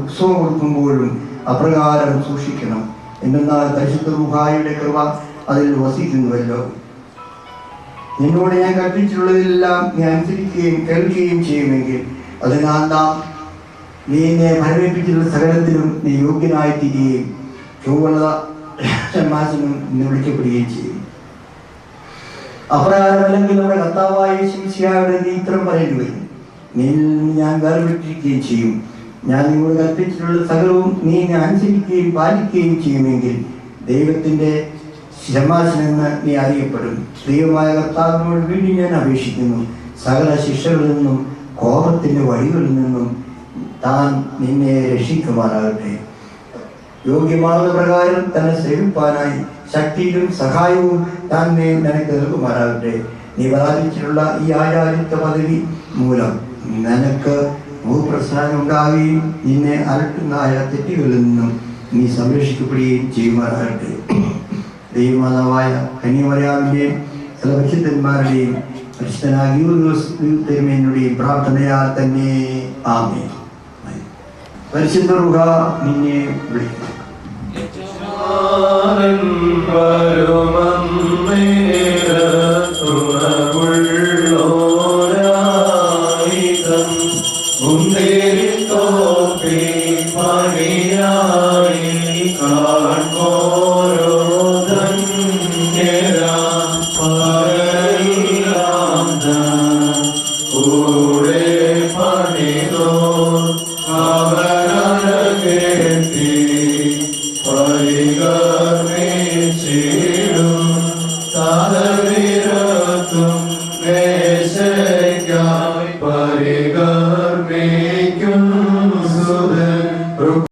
ഉത്സവം കൊടുക്കുമ്പോഴും അപ്രകാരം സൂക്ഷിക്കണം. എന്നാൽ പരിശുദ്ധ റൂഹായുടെ കൃപ അതിൽ വസിക്കുന്നുവല്ലോ. നിന്നോട് ഞാൻ കൽപ്പിച്ചിട്ടുള്ളതെല്ലാം നീ അനുസരിക്കുകയും കേൾക്കുകയും ചെയ്യുമെങ്കിൽ അതിനാൽ നാം നീ എന്നെ ഫലമേൽപ്പിച്ചിട്ടുള്ള സകലത്തിലും നീ യോഗ്യനായിത്തീരുകയും ചൊവ്വുള്ള ഷമ്മാസിനും ഇന്ന് വിളിക്കപ്പെടുകയും ചെയ്യും. അപ്രകാരമല്ലെങ്കിൽ നമ്മുടെ കർത്താവായ യേശുമിശിഹായുടെ നീ ഇത്തരം പറയേണ്ടി വരും. നീ ഞാൻ വേർപെട്ടിരിക്കുകയും ചെയ്യും. ഞാൻ നിങ്ങളോട് കൽപ്പിച്ചിട്ടുള്ള സകലവും നീ എന്നെ അനുസരിക്കുകയും പാലിക്കുകയും ചെയ്യുമെങ്കിൽ ദൈവത്തിൻ്റെ ശമാശനെന്ന് നീ അറിയപ്പെടും. ദൈവമായ കർത്താവിനോട് വീണ്ടും ഞാൻ അപേക്ഷിക്കുന്നു, സകല ശിക്ഷകളിൽ നിന്നും കോപത്തിൻ്റെ വഴികളിൽ നിന്നും താൻ നിന്നെ രക്ഷിക്കുമാറാകട്ടെ. യോഗ്യമാകുന്ന പ്രകാരം തന്നെ സേവിപ്പാനായി ശക്തിയിലും സഹായവും താൻ നിനക്ക് നൽകുമാറാകട്ടെ. നീ പ്രാപിച്ചിട്ടുള്ള ഈ ആചാരിത്വ പദവി മൂലം നിനക്ക് ഭൂപ്രസ്ഥാനം ഉണ്ടാവുകയും നിന്നെ അലട്ടുന്ന തെറ്റുകളിൽ നിന്നും നീ സംരക്ഷിക്കപ്പെടുകയും ചെയ്യുമാറാകട്ടെ. ദൈവമാതാവായ കന്യമറിയാവിൻ്റെയും ചില പരിശുദ്ധന്മാരുടെയും പരിശുദ്ധനായുടെയും പ്രാർത്ഥനയാൽ തന്നെ ആമേൻ. പരിശുദ്ധ റൂഹ നിന്നെ വിളിക്കും. Hare